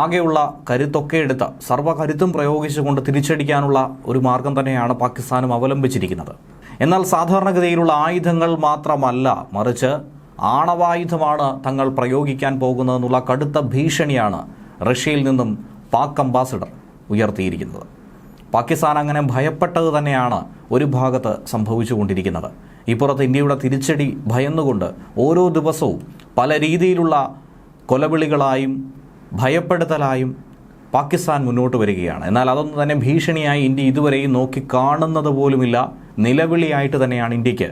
ആകെയുള്ള കരുത്തൊക്കെ എടുത്ത് സർവ്വകരുത്തും പ്രയോഗിച്ചുകൊണ്ട് തിരിച്ചടിക്കാനുള്ള ഒരു മാർഗം തന്നെയാണ് പാകിസ്ഥാനും അവലംബിച്ചിരിക്കുന്നത്. എന്നാൽ സാധാരണഗതിയിലുള്ള ആയുധങ്ങൾ മാത്രമല്ല, മറിച്ച് ആണവായുധമാണ് തങ്ങൾ പ്രയോഗിക്കാൻ പോകുന്നതെന്നുള്ള കടുത്ത ഭീഷണിയാണ് റഷ്യയിൽ നിന്നും പാക് അംബാസിഡർ ഉയർത്തിയിരിക്കുന്നത്. പാകിസ്ഥാൻ അങ്ങനെ ഭയപ്പെട്ടത് തന്നെയാണ് ഒരു ഭാഗത്ത് സംഭവിച്ചുകൊണ്ടിരിക്കുന്നത്. ഇപ്പുറത്ത് ഇന്ത്യയുടെ തിരിച്ചടി ഭയന്നുകൊണ്ട് ഓരോ ദിവസവും പല രീതിയിലുള്ള കൊലവിളികളായും ഭയപ്പെടുത്തലായും പാകിസ്ഥാൻ മുന്നോട്ട് വരികയാണ്. എന്നാൽ അതൊന്നും തന്നെ ഭീഷണിയായി ഇന്ത്യ ഇതുവരെയും നോക്കി കാണുന്നത് പോലുമില്ല. നിലവിളിയായിട്ട് തന്നെയാണ് ഇന്ത്യക്ക്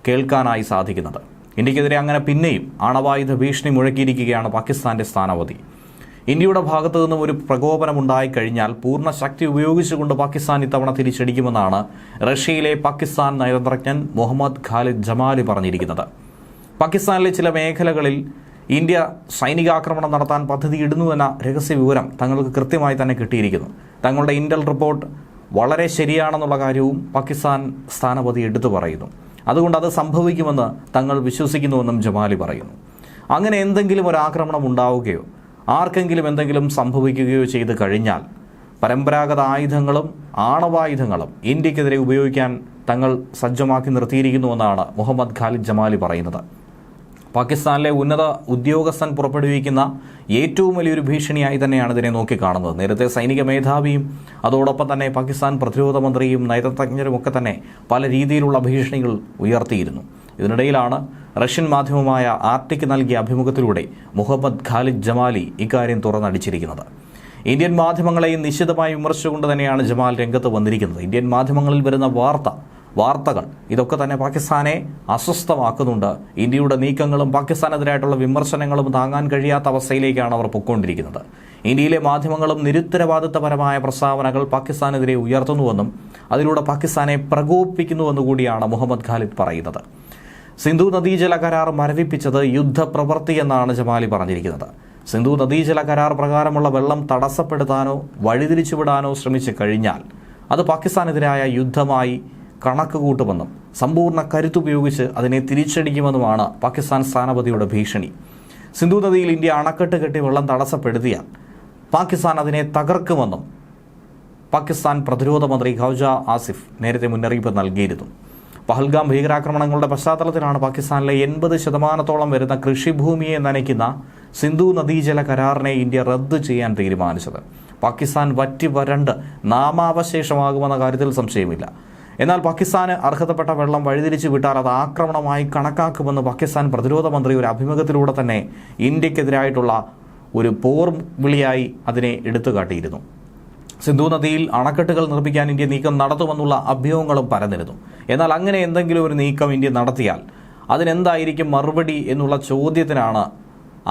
കേൾക്കാനായി സാധിക്കുന്നത്. ഇന്ത്യക്കെതിരെ അങ്ങനെ പിന്നെയും ആണവായുധ ഭീഷണി മുഴക്കിയിരിക്കുകയാണ് പാകിസ്ഥാന്റെ സ്ഥാനപതി. ഇന്ത്യയുടെ ഭാഗത്തു നിന്നും ഒരു പ്രകോപനമുണ്ടായിക്കഴിഞ്ഞാൽ പൂർണ്ണ ശക്തി ഉപയോഗിച്ചുകൊണ്ട് പാകിസ്ഥാൻ ഇത്തവണ തിരിച്ചടിക്കുമെന്നാണ് റഷ്യയിലെ പാകിസ്ഥാൻ നയതന്ത്രജ്ഞൻ മുഹമ്മദ് ഖാലിദ് ജമാലി പറഞ്ഞിരിക്കുന്നത്. പാകിസ്ഥാനിലെ ചില മേഖലകളിൽ ഇന്ത്യ സൈനികാക്രമണം നടത്താൻ പദ്ധതിയിടുന്നുവെന്ന രഹസ്യ വിവരം തങ്ങൾക്ക് കൃത്യമായി തന്നെ കിട്ടിയിരിക്കുന്നു. തങ്ങളുടെ ഇന്റൽ റിപ്പോർട്ട് വളരെ ശരിയാണെന്നുള്ള കാര്യവും പാകിസ്ഥാൻ സ്ഥാനപതി എടുത്തു പറയുന്നു. അതുകൊണ്ട് അത് സംഭവിക്കുമെന്ന് തങ്ങൾ വിശ്വസിക്കുന്നുവെന്നും ജമാലി പറയുന്നു. അങ്ങനെ എന്തെങ്കിലും ഒരു ആക്രമണം ഉണ്ടാവുകയോ ആർക്കെങ്കിലും എന്തെങ്കിലും സംഭവിക്കുകയോ ചെയ്തു കഴിഞ്ഞാൽ പരമ്പരാഗത ആയുധങ്ങളും ആണവായുധങ്ങളും ഇന്ത്യക്കെതിരെ ഉപയോഗിക്കാൻ തങ്ങൾ സജ്ജമാക്കി നിർത്തിയിരിക്കുന്നുവെന്നാണ് മുഹമ്മദ് ഖാലിദ് ജമാലി പറയുന്നത്. പാകിസ്ഥാനിലെ ഉന്നത ഉദ്യോഗസ്ഥൻ പുറപ്പെടുവിക്കുന്ന ഏറ്റവും വലിയൊരു ഭീഷണിയായി തന്നെയാണ് ഇതിനെ നോക്കിക്കാണുന്നത്. നേരത്തെ സൈനിക മേധാവിയും അതോടൊപ്പം തന്നെ പാകിസ്ഥാൻ പ്രതിരോധ മന്ത്രിയും നയതന്ത്രജ്ഞരുമൊക്കെ തന്നെ പല രീതിയിലുള്ള ഭീഷണികൾ ഉയർത്തിയിരുന്നു. ഇതിനിടയിലാണ് റഷ്യൻ മാധ്യമമായ ആർട്ടിക്ക് നൽകിയ അഭിമുഖത്തിലൂടെ മുഹമ്മദ് ഖാലിദ് ജമാലി ഇക്കാര്യം തുറന്നടിച്ചിരിക്കുന്നത്. ഇന്ത്യൻ മാധ്യമങ്ങളെയും നിശിതമായി വിമർശിച്ചുകൊണ്ട് തന്നെയാണ് ജമാൽ രംഗത്ത് വന്നിരിക്കുന്നത്. ഇന്ത്യൻ മാധ്യമങ്ങളിൽ വരുന്ന വാർത്തകൾ ഇതൊക്കെ തന്നെ പാകിസ്ഥാനെ അസ്വസ്ഥമാക്കുന്നുണ്ട്. ഇന്ത്യയുടെ നീക്കങ്ങളും പാകിസ്ഥാനെതിരായിട്ടുള്ള വിമർശനങ്ങളും താങ്ങാൻ കഴിയാത്ത അവസ്ഥയിലേക്കാണ് അവർ പൊയ്ക്കൊണ്ടിരിക്കുന്നത്. ഇന്ത്യയിലെ മാധ്യമങ്ങളും നിരുത്തരവാദിത്തപരമായ പ്രസ്താവനകൾ പാകിസ്ഥാനെതിരെ ഉയർത്തുന്നുവെന്നും അതിലൂടെ പാകിസ്ഥാനെ പ്രകോപിപ്പിക്കുന്നുവെന്നുകൂടിയാണ് മുഹമ്മദ് ഖാലിദ് പറയുന്നത്. സിന്ധു നദീജല കരാർ മരവിപ്പിച്ചത് യുദ്ധപ്രവൃത്തി എന്നാണ് ജമാലി പറഞ്ഞിരിക്കുന്നത്. സിന്ധു നദീജല കരാർ പ്രകാരമുള്ള വെള്ളം തടസ്സപ്പെടുത്താനോ വഴിതിരിച്ചുവിടാനോ ശ്രമിച്ചു കഴിഞ്ഞാൽ അത് പാകിസ്ഥാനെതിരായ യുദ്ധമായി കണക്ക് കൂട്ടുമെന്നും സമ്പൂർണ്ണ കരുത്തുപയോഗിച്ച് അതിനെ തിരിച്ചടിക്കുമെന്നുമാണ് പാകിസ്ഥാൻ സ്ഥാനപതിയുടെ ഭീഷണി. സിന്ധു നദിയിൽ ഇന്ത്യ അണക്കെട്ട് കെട്ടി വെള്ളം തടസ്സപ്പെടുത്തിയാൽ പാകിസ്ഥാൻ അതിനെ തകർക്കുമെന്നും പാകിസ്ഥാൻ പ്രതിരോധ മന്ത്രി ഖൗജ ആസിഫ് നേരത്തെ മുന്നറിയിപ്പ് നൽകിയിരുന്നു. പഹൽഗാം ഭീകരാക്രമണങ്ങളുടെ പശ്ചാത്തലത്തിലാണ് പാകിസ്ഥാനിലെ 80% വരുന്ന കൃഷിഭൂമിയെ നനയ്ക്കുന്ന സിന്ധു നദീജല കരാറിനെ ഇന്ത്യ റദ്ദു ചെയ്യാൻ തീരുമാനിച്ചത്. പാകിസ്ഥാൻ വറ്റി വരണ്ട് നാമാവശേഷമാകുമെന്ന കാര്യത്തിൽ സംശയമില്ല. എന്നാൽ പാകിസ്ഥാന് അർഹതപ്പെട്ട വെള്ളം വഴിതിരിച്ചു വിട്ടാൽ അത് ആക്രമണമായി കണക്കാക്കുമെന്ന് പാകിസ്ഥാൻ പ്രതിരോധ മന്ത്രി ഒരു അഭിമുഖത്തിലൂടെ തന്നെ ഇന്ത്യക്കെതിരായിട്ടുള്ള ഒരു പോർ വിളിയായി അതിനെ എടുത്തുകാട്ടിയിരുന്നു. സിന്ധു നദിയിൽ അണക്കെട്ടുകൾ നിർമ്മിക്കാൻ ഇന്ത്യ നീക്കം നടത്തുമെന്നുള്ള അഭ്യൂഹങ്ങളും പരന്നിരുന്നു. എന്നാൽ അങ്ങനെ എന്തെങ്കിലും ഒരു നീക്കം ഇന്ത്യ നടത്തിയാൽ അതിനെന്തായിരിക്കും മറുപടി എന്നുള്ള ചോദ്യത്തിനാണ്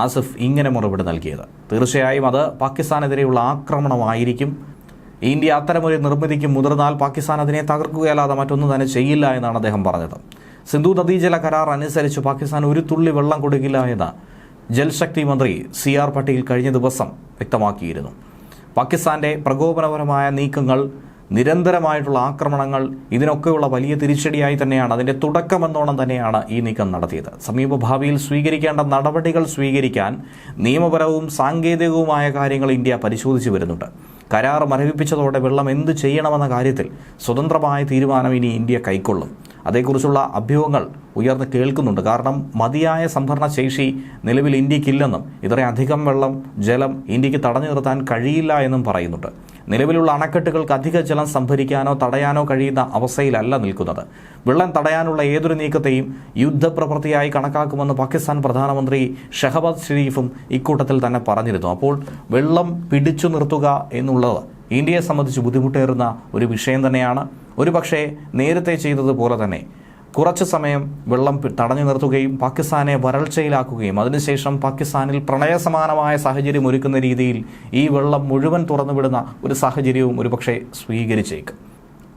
ആസിഫ് ഇങ്ങനെ മറുപടി നൽകിയത്. തീർച്ചയായും അത് പാകിസ്ഥാനെതിരെയുള്ള ആക്രമണമായിരിക്കും. ഇന്ത്യ അത്തരമൊരു നിർമ്മിതിക്ക് മുതിർന്നാൽ പാകിസ്ഥാൻ അതിനെ തകർക്കുകയല്ലാതെ മറ്റൊന്നും തന്നെ ചെയ്യില്ല എന്നാണ് അദ്ദേഹം പറഞ്ഞത്. സിന്ധു നദീജല കരാർ അനുസരിച്ച് പാകിസ്ഥാൻ ഒരു തുള്ളി വെള്ളം കൊടുക്കില്ല എന്ന് ജൽശക്തി മന്ത്രി CR പട്ടേൽ കഴിഞ്ഞ ദിവസം വ്യക്തമാക്കിയിരുന്നു. പാകിസ്ഥാന്റെ പ്രകോപനപരമായ നീക്കങ്ങൾ, നിരന്തരമായിട്ടുള്ള ആക്രമണങ്ങൾ, ഇതിനൊക്കെയുള്ള വലിയ തിരിച്ചടിയായി തന്നെയാണ് അതിൻ്റെ തുടക്കമെന്നോണം തന്നെയാണ് ഈ നീക്കം നടത്തിയത്. സമീപഭാവിയിൽ സ്വീകരിക്കേണ്ട നടപടികൾ സ്വീകരിക്കാൻ നിയമപരവും സാങ്കേതികവുമായ കാര്യങ്ങൾ ഇന്ത്യ പരിശോധിച്ചു വരുന്നുണ്ട്. കരാർ മരവിപ്പിച്ചതോടെ വെള്ളം എന്ത് ചെയ്യണമെന്ന കാര്യത്തിൽ സ്വതന്ത്രമായ തീരുമാനം ഇനി ഇന്ത്യ കൈക്കൊള്ളും. അതേക്കുറിച്ചുള്ള അഭ്യൂഹങ്ങൾ ഉയർന്ന് കേൾക്കുന്നുണ്ട്. കാരണം മതിയായ സംഭരണ ശേഷി നിലവിൽ ഇന്ത്യക്കില്ലെന്നും ഇത്രയധികം ജലം ഇന്ത്യക്ക് തടഞ്ഞു നിർത്താൻ കഴിയില്ല എന്നും പറയുന്നുണ്ട്. നിലവിലുള്ള അണക്കെട്ടുകൾക്ക് അധിക ജലം സംഭരിക്കാനോ തടയാനോ കഴിയുന്ന അവസ്ഥയിലല്ല നിൽക്കുന്നത്. വെള്ളം തടയാനുള്ള ഏതൊരു നീക്കത്തെയും യുദ്ധപ്രവൃത്തിയായി കണക്കാക്കുമെന്ന് പാകിസ്ഥാൻ പ്രധാനമന്ത്രി ഷഹബാസ് ഷെരീഫും ഇക്കൂട്ടത്തിൽ തന്നെ പറഞ്ഞിരുന്നു. അപ്പോൾ വെള്ളം പിടിച്ചു നിർത്തുക എന്നുള്ളത് ഇന്ത്യയെ സംബന്ധിച്ച് ബുദ്ധിമുട്ടേറുന്ന ഒരു വിഷയം തന്നെയാണ്. ഒരുപക്ഷെ നേരത്തെ ചെയ്തതുപോലെ തന്നെ കുറച്ച് സമയം വെള്ളം തടഞ്ഞു നിർത്തുകയും പാകിസ്ഥാനെ വരൾച്ചയിലാക്കുകയും അതിനുശേഷം പാകിസ്ഥാനിൽ പ്രളയസമാനമായ സാഹചര്യം ഒരുക്കുന്ന രീതിയിൽ ഈ വെള്ളം മുഴുവൻ തുറന്നുവിടുന്ന ഒരു സാഹചര്യവും ഒരുപക്ഷെ സ്വീകരിച്ചേക്കും.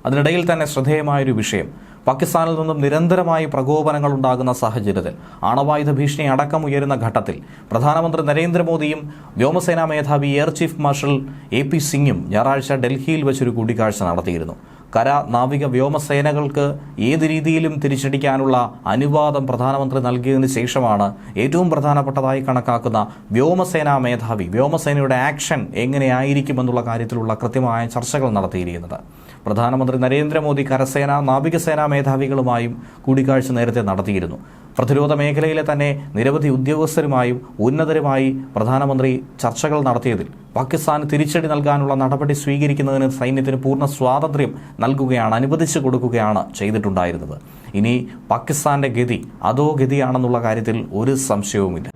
അതിനിടയിൽ തന്നെ ശ്രദ്ധേയമായൊരു വിഷയം, പാകിസ്ഥാനിൽ നിന്നും നിരന്തരമായി പ്രകോപനങ്ങൾ ഉണ്ടാകുന്ന സാഹചര്യത്തിൽ ആണവായുധ ഭീഷണി അടക്കം ഉയരുന്ന ഘട്ടത്തിൽ പ്രധാനമന്ത്രി നരേന്ദ്രമോദിയും വ്യോമസേനാ മേധാവി എയർ ചീഫ് മാർഷൽ AP സിംഗും ഞായറാഴ്ച ഡൽഹിയിൽ വെച്ചൊരു കൂടിക്കാഴ്ച നടത്തിയിരുന്നു. കര, നാവിക, വ്യോമസേനകൾക്ക് ഏത് രീതിയിലും തിരിച്ചടിക്കാനുള്ള അനുവാദം പ്രധാനമന്ത്രി നൽകിയതിന് ശേഷമാണ് ഏറ്റവും പ്രധാനപ്പെട്ടതായി കണക്കാക്കുന്ന വ്യോമസേനാ മേധാവി വ്യോമസേനയുടെ ആക്ഷൻ എങ്ങനെയായിരിക്കുമെന്നുള്ള കാര്യത്തിലുള്ള കൃത്യമായ ചർച്ചകൾ നടത്തിയിരിക്കുന്നത്. പ്രധാനമന്ത്രി നരേന്ദ്രമോദി കരസേന, നാവികസേനാ മേധാവികളുമായും കൂടിക്കാഴ്ച നേരത്തെ നടത്തിയിരുന്നു. പ്രതിരോധ മേഖലയിലെ തന്നെ നിരവധി ഉദ്യോഗസ്ഥരുമായും ഉന്നതരുമായി പ്രധാനമന്ത്രി ചർച്ചകൾ നടത്തിയതിൽ പാകിസ്ഥാന് തിരിച്ചടി നൽകാനുള്ള നടപടി സ്വീകരിക്കുന്നതിന് സൈന്യത്തിന് പൂർണ്ണ സ്വാതന്ത്ര്യം നൽകുകയാണ്, അനുവദിച്ചു കൊടുക്കുകയാണ് ചെയ്തിട്ടുണ്ടായിരുന്നത്. ഇനി പാകിസ്ഥാന്റെ ഗതി അധോഗതിയാണെന്നുള്ള കാര്യത്തിൽ ഒരു സംശയവുമില്ല.